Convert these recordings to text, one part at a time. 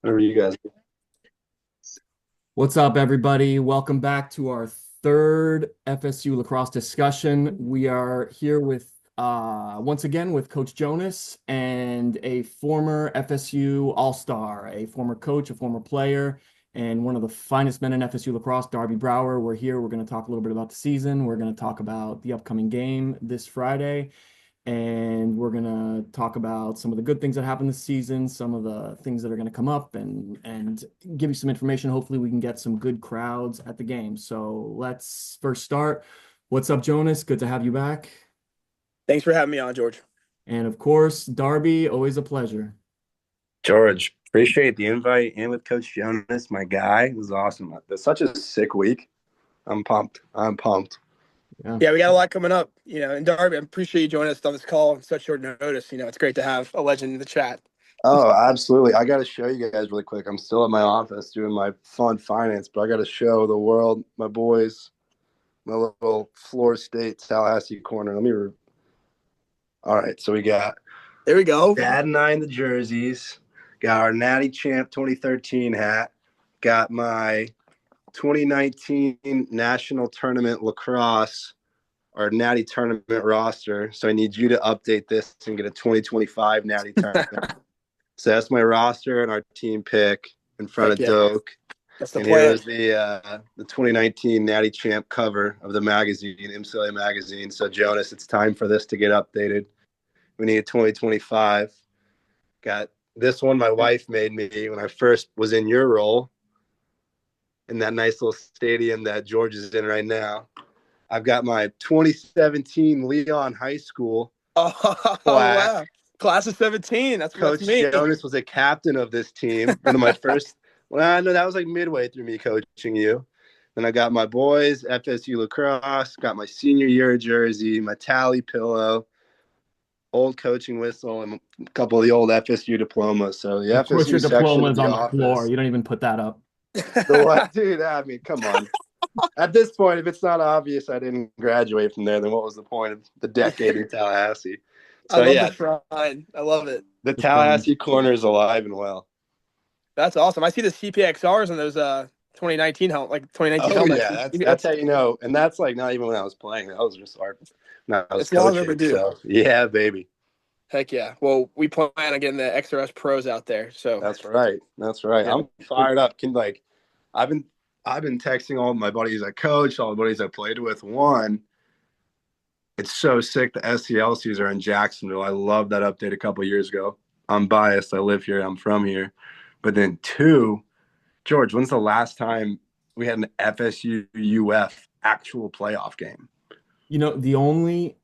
Whatever you guys. What's up, everybody? Welcome back to our third FSU lacrosse discussion. We are here with once again with Coach Jonas and a former FSU All-Star, a former coach, a former player, and one of the finest men in FSU lacrosse, Darby Brower. We're here. We're going to talk a little bit about the season. We're going to talk about the upcoming game this Friday, and we're gonna talk about some of the good things that happened this season, some of the things that are gonna come up, and give you some information. Hopefully, we can get some good crowds at the game. So let's first start. What's up, Jonas? Good to have you back. Thanks for having me on, George. And of course, Darby, always a pleasure. George, appreciate the invite and with Coach Jonas, my guy. It was awesome. It's such a sick week. I'm pumped. I'm pumped. Yeah. Yeah, we got a lot coming up, and Darby, I appreciate you joining us on this call on such short notice. It's great to have a legend in the chat. Oh, absolutely. I got to show you guys really quick. I'm still at my office doing my fun finance, but I got to show the world, my boys, my little Florida State Tallahassee corner. All right, so we got There we go. Dad and I in the jerseys, got our Natty Champ 2013 hat, got my 2019 National Tournament Lacrosse or Natty Tournament roster. So I need you to update this and get a 2025 Natty Tournament. So that's my roster and our team pick in front Heck of yeah. Doak. That's the And plan. here's the 2019 Natty Champ cover of the magazine, MCLA magazine. So Jonas, it's time for this to get updated. We need a 2025. Got this one my wife made me when I first was in your role in that nice little stadium that George is in right now. I've got my 2017 Leon High School Oh, plaque. wow. Class of 17. That's Coach me. Jonas was a captain of this team. One of my first, well, no, that was like midway through me coaching you. Then I got my boys, FSU lacrosse, got my senior year jersey, my tally pillow, old coaching whistle, and a couple of the old FSU diplomas. So the Of course, FSU your section diploma of is the on the floor. office. You don't even put that up. The what, dude? I mean, come on. At this point, if it's not obvious I didn't graduate from there, then what was the point of the decade in Tallahassee? I So love the yeah, shrine. I love it. the The shrine. Tallahassee corner is alive and well. That's awesome. I see the CPXRs and those 2019 Oh helmets. yeah, that's how you know, and that's like not even when I was playing. That was just art. No, I was It's long coaching. overdue. So yeah, baby. Heck yeah. Well, we plan on getting the XRS pros out there. So That's right. That's right. yeah. I'm fired up. I've been I've been texting all my buddies I coached, all the buddies I played with. One, it's so sick. The SCLCs are in Jacksonville. I love that update a couple years ago. I'm biased. I live here. I'm from here. But then two, George, when's the last time we had an FSU UF actual playoff game? You know, the only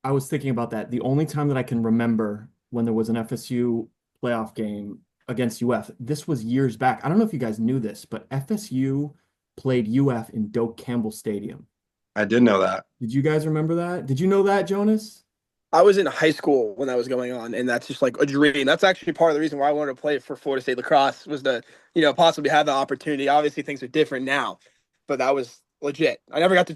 I was thinking about that. The only time that I can remember when there was an FSU playoff game against UF, this was years back. I don't know if you guys knew this, but FSU played UF in Doak Campbell Stadium. I did know that. Did you guys remember that? Did you know that, Jonas? I was in high school when that was going on, and that's just like a dream. That's actually part of the reason why I wanted to play for Florida State lacrosse was to, possibly have the opportunity. Obviously, things are different now, but that was legit. I never got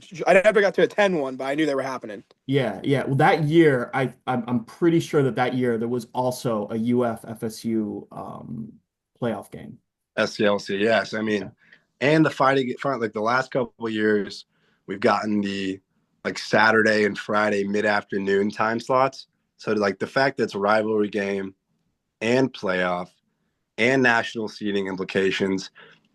to attend one, but I knew they were happening. Yeah, yeah. Well, that year, I'm pretty sure that year there was also a UF FSU playoff game. SCLC, yes. I Yeah. mean, and the fighting front, like the last couple of years, we've gotten the like Saturday and Friday mid-afternoon time slots. So like the fact that it's a rivalry game and playoff and national seeding implications,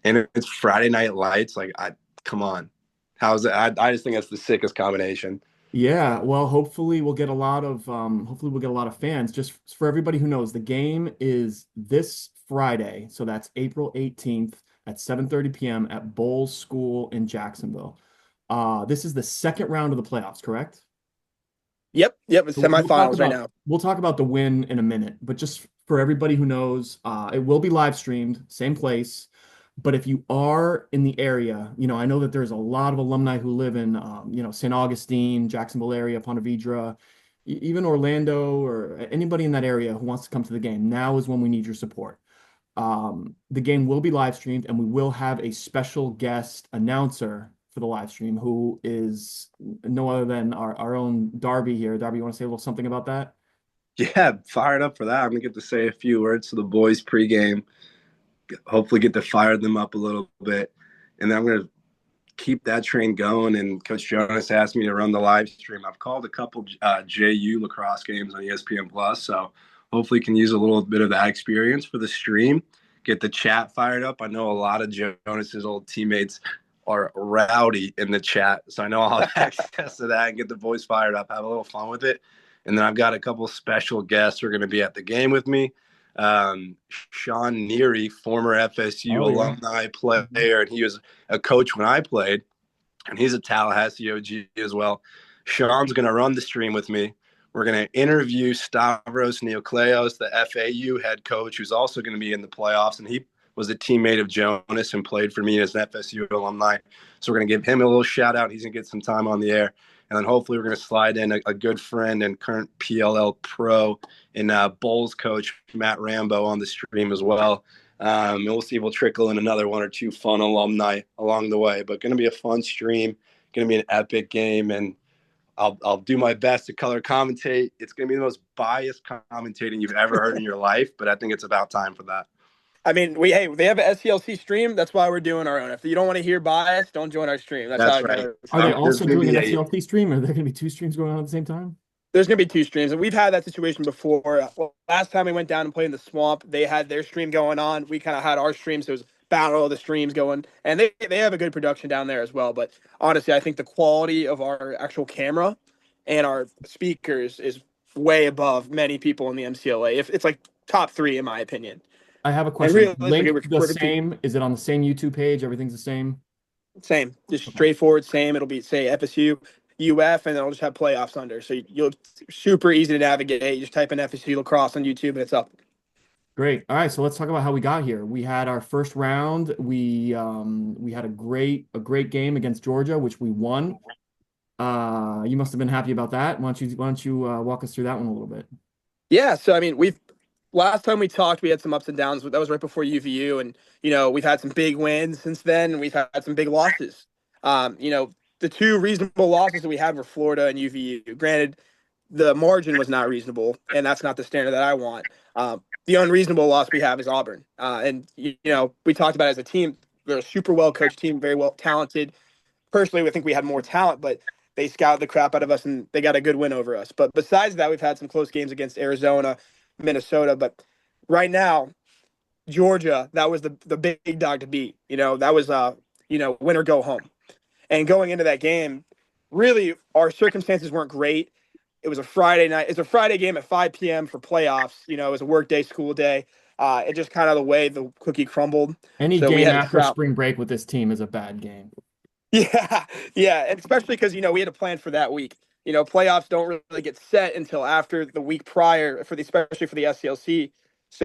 and it's Friday night lights, like I come on. How's it? I just think that's the sickest combination. Yeah, well, hopefully we'll get a lot of fans. Just for everybody who knows, the game is this Friday, so that's April 18th at 7:30 p.m. at Bowles School in Jacksonville. This is the second round of the playoffs, correct? Yep. It's So semifinals right now. we'll talk about the win in a minute, but just for everybody who knows, it will be live streamed, same place. But if you are in the area, I know that there's a lot of alumni who live in, St. Augustine, Jacksonville area, Ponte Vedra, even Orlando, or anybody in that area who wants to come to the game. Now is when we need your support. The game will be live streamed, and we will have a special guest announcer for the live stream, who is no other than our own Darby here. Darby, you want to say a little something about that? Yeah, fired up for that. I'm gonna get to say a few words to the boys pregame. hopefully get to fire them up a little bit. And then I'm going to keep that train going. And Coach Jonas asked me to run the live stream. I've called a couple JU lacrosse games on ESPN Plus, so hopefully can use a little bit of that experience for the stream, get the chat fired up. I know a lot of Jonas's old teammates are rowdy in the chat, so I know I'll have access to that and get the voice fired up, have a little fun with it. And then I've got a couple special guests who are going to be at the game with me. Sean Neary, former FSU alumni player, and he was a coach when I played, and he's a Tallahassee OG as well. Sean's going to run the stream with me. We're going to interview Stavros Neokleos, the FAU head coach, who's also going to be in the playoffs, and he was a teammate of Jonas and played for me as an FSU alumni. So we're going to give him a little shout out. He's going to get some time on the air. And then hopefully we're going to slide in a good friend and current PLL pro and Bulls coach, Matt Rambo, on the stream as well. And we'll see if we'll trickle in another one or two fun alumni along the way. But going to be a fun stream, going to be an epic game, and I'll do my best to color commentate. It's going to be the most biased commentating you've ever heard in your life, but I think it's about time for that. I mean, they have an SCLC stream. That's why we're doing our own. If you don't want to hear bias, don't join our stream. That's how it right. goes. Are they also doing an SCLC stream? Are there going to be two streams going on at the same time? There's going to be two streams, and we've had that situation before. Well, last time we went down and played in the swamp, they had their stream going on. We kind of had our stream, so it was battle of the streams going, and they have a good production down there as well. But honestly, I think the quality of our actual camera and our speakers is way above many people in the MCLA. If it's like top 3 in my opinion. I have a question. Link the same? Is it on the same YouTube page? Everything's the same? Same. Just straightforward, same. It'll be, say, FSU, UF, and then I'll just have playoffs under. So you'll super easy to navigate. You just type in FSU lacrosse on YouTube, and it's up. Great. All right, so let's talk about how we got here. We had our first round. We had a great game against Georgia, which we won. You must have been happy about that. Why don't you walk us through that one a little bit? Yeah. So I mean, last time we talked, we had some ups and downs. That was right before UVU, and we've had some big wins since then, and we've had some big losses. The 2 reasonable losses that we had were Florida and UVU. Granted, the margin was not reasonable, and that's not the standard that I want. The unreasonable loss we have is Auburn, and we talked about it as a team. They're a super well coached team, very well talented. Personally, I think we had more talent, but they scouted the crap out of us, and they got a good win over us. But besides that, we've had some close games against Arizona, Minnesota. But right now, Georgia, that was the big dog to beat. That was win or go home. And going into that game, really our circumstances weren't great. It was a Friday night. It's a Friday game at 5 p.m. for playoffs. It was a work day, school day. It just kind of the way the cookie crumbled. Any game after spring break with this team is a bad game. Yeah, and especially because we had a plan for that week. Playoffs don't really get set until after the week prior especially for the SCLC.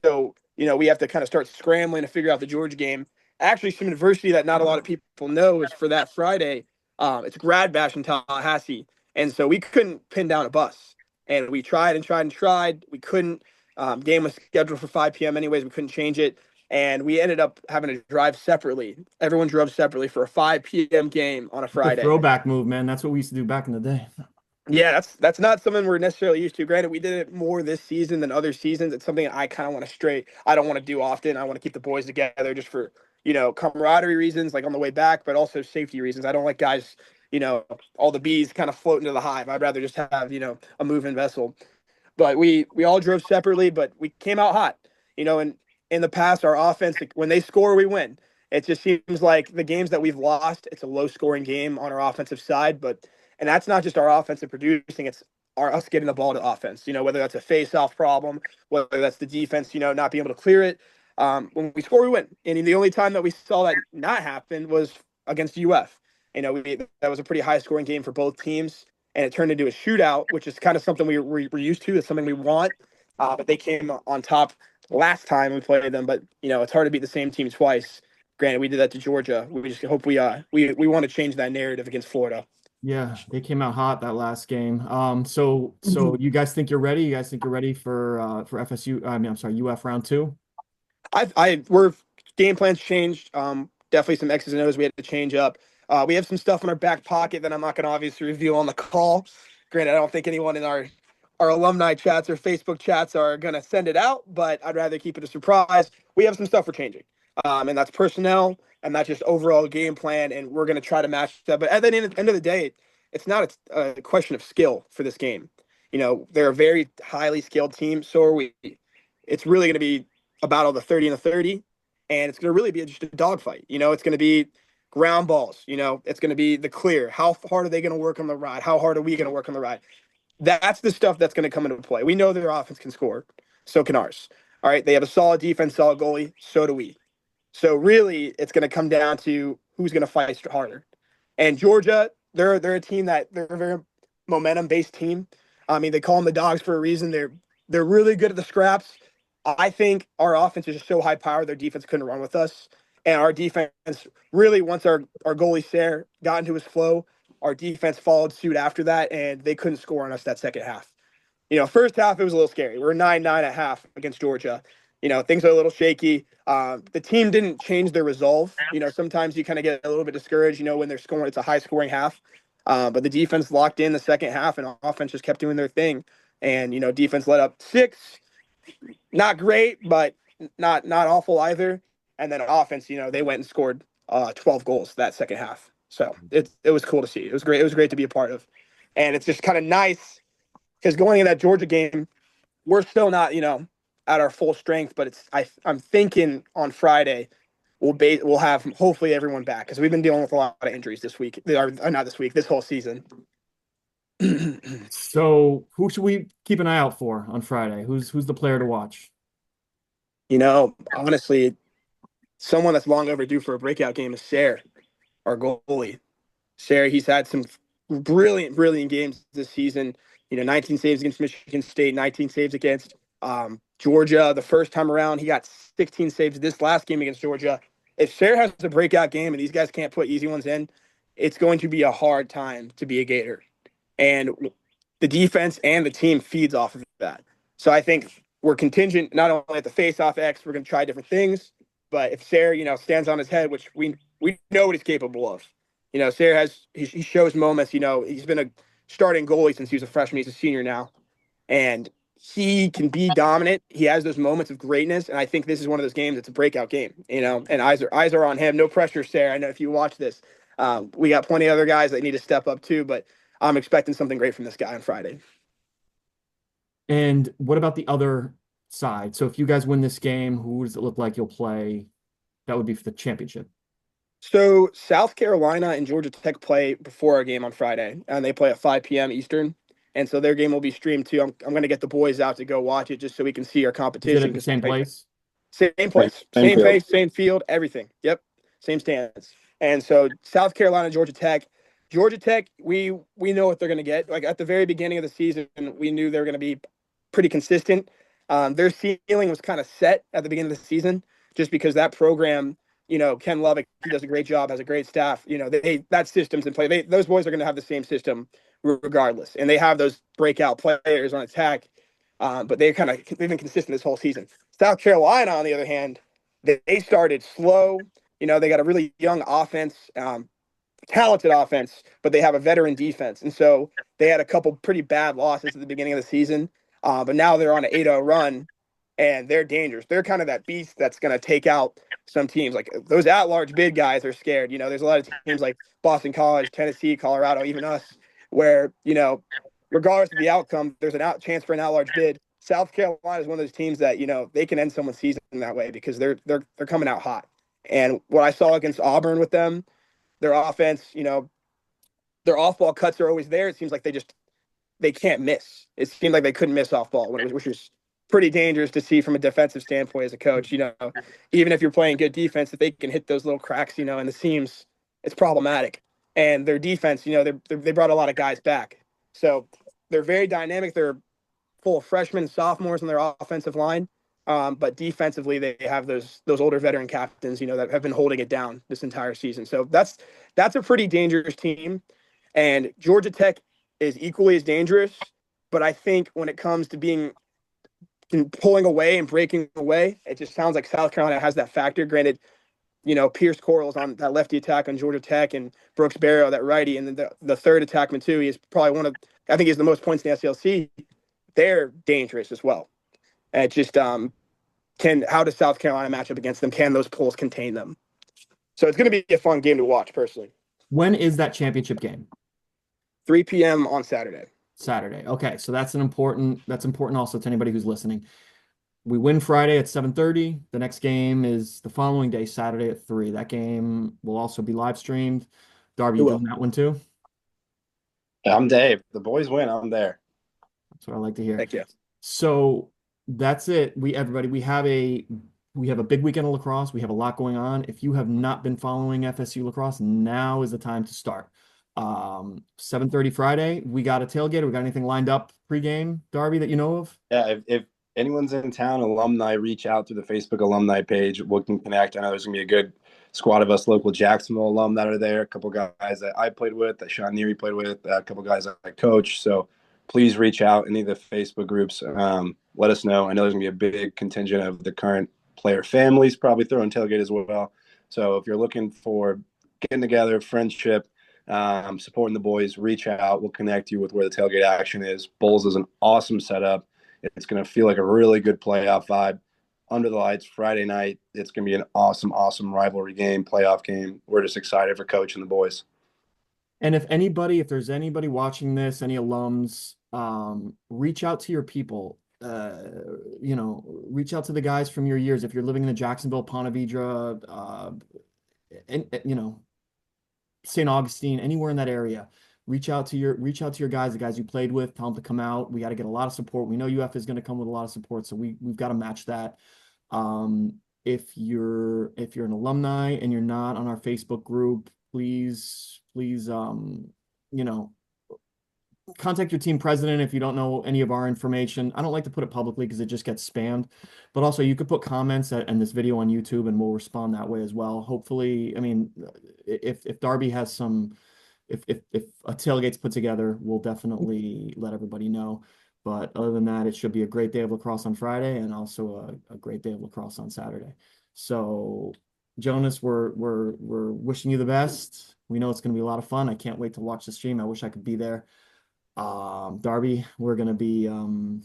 So we have to kind of start scrambling to figure out the Georgia game. Actually, some adversity that not a lot of people know is for that Friday. It's Grad Bash in Tallahassee, and so we couldn't pin down a bus. And we tried and tried and tried. We couldn't. Game was scheduled for 5 p.m. anyways. We couldn't change it. And we ended up having to drive separately. Everyone drove separately for a 5 p.m. game on a Friday. Throwback move, man. That's what we used to do back in the day. Yeah, that's not something we're necessarily used to. Granted, we did it more this season than other seasons. It's something I kind of want to stray. I don't want to do often. I want to keep the boys together just for, camaraderie reasons, like on the way back, but also safety reasons. I don't like guys, all the bees kind of floating to the hive. I'd rather just have, a moving vessel. But we all drove separately, but we came out hot, and in the past, our offense, when they score, we win. It just seems like the games that we've lost, it's a low-scoring game on our offensive side. And that's not just our offensive producing; it's us getting the ball to offense. Whether that's a face-off problem, whether that's the defense, not being able to clear it. When we score, we win. And the only time that we saw that not happen was against UF. That was a pretty high-scoring game for both teams, and it turned into a shootout, which is kind of something we're used to. It's something we want. But they came on top last time we played them, but it's hard to beat the same team twice. Granted, we did that to Georgia. We just hope we want to change that narrative against Florida. Yeah, they came out hot that last game. So you guys think you're ready? You guys think you're ready for FSU? I'm sorry, UF round 2? We're game plans changed. Definitely some X's and O's we had to change up. We have some stuff in our back pocket that I'm not going to obviously reveal on the call. Granted, I don't think anyone in our alumni chats or Facebook chats are going to send it out, but I'd rather keep it a surprise. We have some stuff we're changing. and that's personnel, and that's just overall game plan, and we're going to try to match that. But at the end of the day, it's not a question of skill for this game. They're a very highly skilled team, so are we. It's really going to be a battle of the 30 and the 30, and it's going to really be just a dogfight. It's going to be ground balls. It's going to be the clear. How hard are they going to work on the ride? How hard are we going to work on the ride? That's the stuff that's going to come into play. We know their offense can score. So can ours. All right. They have a solid defense, solid goalie. So do we. So really, it's going to come down to who's going to fight harder. And Georgia, they're a team they're a very momentum-based team. I mean, they call them the dogs for a reason. They're really good at the scraps. I think our offense is just so high powered, their defense couldn't run with us. And our defense really, once our goalie Sayre got into his flow, our defense followed suit after that, and they couldn't score on us that second half. First half, it was a little scary. We're 9-9 at half against Georgia. Things are a little shaky. The team didn't change their resolve. Sometimes you kind of get a little bit discouraged, when they're scoring. It's a high-scoring half. But the defense locked in the second half, and offense just kept doing their thing. And, defense let up 6. Not great, but not awful either. And then offense, they went and scored 12 goals that second half. So it was cool to see. It was great. It was great to be a part of. And it's just kind of nice because going in that Georgia game, we're still not, at our full strength, but I'm thinking on Friday we'll have hopefully everyone back because we've been dealing with a lot of injuries this week. Or not this week, this whole season. So who should we keep an eye out for on Friday? Who's the player to watch? Honestly, someone that's long overdue for a breakout game is Sayre, our goalie. Sayre, he's had some brilliant games this season. 19 saves against Michigan State, 19 saves against Georgia the first time around. He got 16 saves this last game against Georgia. If Sayre has a breakout game and these guys can't put easy ones in, it's going to be a hard time to be a Gator. And the defense and the team feeds off of that. So I think we're contingent not only at the face-off X, we're going to try different things, but if Sayre, stands on his head, which we know what he's capable of. Sayre he shows moments, he's been a starting goalie since he was a freshman. He's a senior now. And he can be dominant. He has those moments of greatness. And I think this is one of those games. It's a breakout game, and eyes are on him. No pressure, Sayre. I know if you watch this, we got plenty of other guys that need to step up too, but I'm expecting something great from this guy on Friday. And what about the other side? So if you guys win this game, who does it look like you'll play? That would be for the championship. So South Carolina and Georgia Tech play before our game on Friday, and they play at 5 p.m. Eastern. And so their game will be streamed too. I'm going to get the boys out to go watch it just so we can see our competition. Is it at the same place? Same place, same place, same field, everything. Yep, same stands. And so South Carolina, Georgia Tech, we know what they're going to get. Like at the very beginning of the season, we knew they were going to be pretty consistent. Their ceiling was kind of set at the beginning of the season, just because that program, Ken Lovick, he does a great job, has a great staff. That system's in play. Those boys are going to have the same system regardless, and they have those breakout players on attack. But they've been consistent this whole season. South Carolina, on the other hand, they started slow. They got a really young offense, talented offense, but they have a veteran defense. And so they had a couple pretty bad losses at the beginning of the season. But now they're on an 8-0 run, and they're dangerous. They're kind of that beast that's going to take out some teams. Like those at-large bid guys are scared. There's a lot of teams like Boston College, Tennessee, Colorado, even us, where, regardless of the outcome, there's a chance for an at-large bid. South Carolina is one of those teams that, they can end someone's season that way because they're coming out hot. And what I saw against Auburn with them, their offense, their off-ball cuts are always there. It seems like they can't miss. It seemed like they couldn't miss off-ball, which was pretty dangerous to see from a defensive standpoint as a coach. Even if you're playing good defense, if they can hit those little cracks, in the seams, it's problematic. And their defense, they brought a lot of guys back. So they're very dynamic. They're full of freshmen and sophomores on their offensive line. But defensively, they have those older veteran captains, that have been holding it down this entire season. So that's a pretty dangerous team. And Georgia Tech is equally as dangerous. But I think when it comes to pulling away and breaking away, it just sounds like South Carolina has that factor. Granted, Pierce Corral's on that lefty attack on Georgia Tech, and Brooks Barrow, that righty, and then the third attackman too. He is probably I think he has the most points in the SLC. They're dangerous as well. And it's just how does South Carolina match up against them? Can those polls contain them? So it's going to be a fun game to watch, personally. When is that championship game? 3 p.m. on Saturday. Saturday. Okay, so that's important also to anybody who's listening. We win Friday at 7:30. The next game is the following day, Saturday at 3. That game will also be live streamed. Darby, you doing that one too? I'm Dave. The boys win. I'm there. That's what I like to hear. Thank you. So that's it. We have a big weekend of lacrosse. We have a lot going on. If you have not been following FSU lacrosse, now is the time to start. 7:30 Friday. We got a tailgate. We got anything lined up pregame, Darby, that you know of? Yeah, if anyone's in town, alumni, reach out through the Facebook alumni page. We can connect. I know there's gonna be a good squad of us local Jacksonville alum that are there. A couple guys that I played with, that Sean Neary played with, a couple guys that I coach. So please reach out any of the Facebook groups. Let us know. I know there's gonna be a big contingent of the current player families probably throwing tailgate as well. So if you're looking for getting together, friendship, supporting the boys, reach out. We'll connect you with where the tailgate action is. Bulls is an awesome setup. It's going to feel like a really good playoff vibe. Under the lights, Friday night. It's going to be an awesome, awesome rivalry game, playoff game. We're just excited for Coach and the boys. And if there's anybody watching this, any alums, reach out to your people. Reach out to the guys from your years. If you're living in the Jacksonville, Ponte Vedra, St. Augustine, anywhere in that area, reach out to your guys, the guys you played with, tell them to come out. We got to get a lot of support. We know UF is going to come with a lot of support, so we've got to match that. If you're an alumni and you're not on our Facebook group, please, contact your team president if you don't know any of our information. I don't like to put it publicly because it just gets spammed, but also you could put comments in this video on YouTube and we'll respond that way as well. Hopefully, I mean, if Darby has some, if a tailgate's put together, we'll definitely let everybody know. But other than that, it should be a great day of lacrosse on Friday and also a great day of lacrosse on Saturday. So Jonas, we're wishing you the best. We know it's going to be a lot of fun. I can't wait to watch the stream. I wish I could be there. Darby, although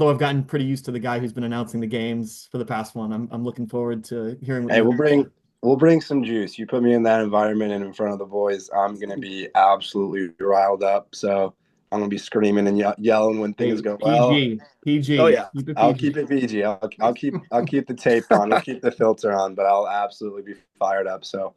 I've gotten pretty used to the guy who's been announcing the games for the past one, I'm looking forward to hearing what we'll bring some juice. You put me in that environment and in front of the boys, I'm gonna be absolutely riled up. So I'm gonna be screaming and yelling when things go well. PG. Oh yeah, I'll keep it PG. I'll keep the tape on. I'll keep the filter on, but I'll absolutely be fired up. So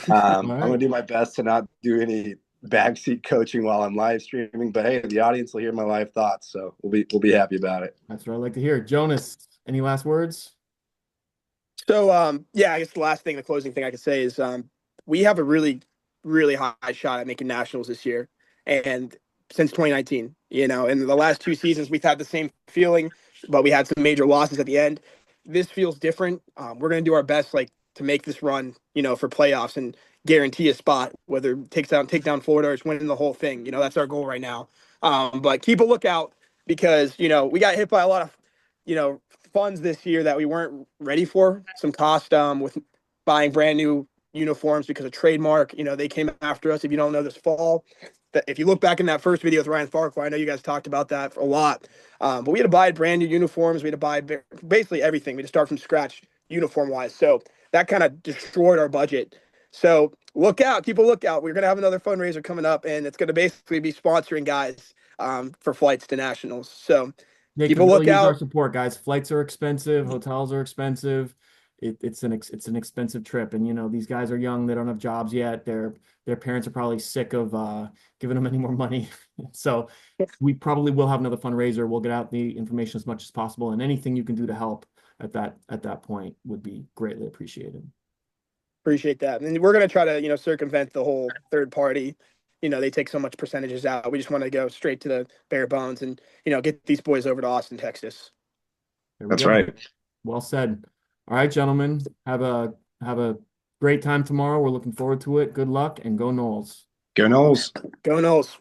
I'm gonna do my best to not do any backseat coaching while I'm live streaming, but hey, the audience will hear my live thoughts, so we'll be happy about it. That's what I like to hear. Jonas, any last words? So I guess the closing thing I could say is we have a really, really high shot at making nationals this year, and since 2019, in the last 2 seasons we've had the same feeling, but we had some major losses at the end. This feels different. We're gonna do our best, to make this run, for playoffs and guarantee a spot, whether take down Florida or it's winning the whole thing. That's our goal right now. But keep a lookout because, we got hit by a lot of, funds this year that we weren't ready for. Some cost with buying brand new uniforms because of trademark. They came after us. If you don't know, this fall, if you look back in that first video with Ryan Farquhar, I know you guys talked about that a lot. But we had to buy brand new uniforms. We had to buy basically everything. We had to start from scratch uniform wise. So that kind of destroyed our budget. So keep a lookout. We're going to have another fundraiser coming up, and it's going to basically be sponsoring guys for flights to nationals. So keep a lookout. Use our support, guys. Flights are expensive. Hotels are expensive. It's an expensive trip. And, these guys are young. They don't have jobs yet. Their parents are probably sick of giving them any more money. So we probably will have another fundraiser. We'll get out the information as much as possible, and anything you can do to help at that point would be greatly appreciated. Appreciate that. And we're going to try to, circumvent the whole third party. They take so much percentages out. We just want to go straight to the bare bones and, get these boys over to Austin, Texas. That's right. Well said. All right, gentlemen, have a great time tomorrow. We're looking forward to it. Good luck and go Noles. Go Noles. Go Noles.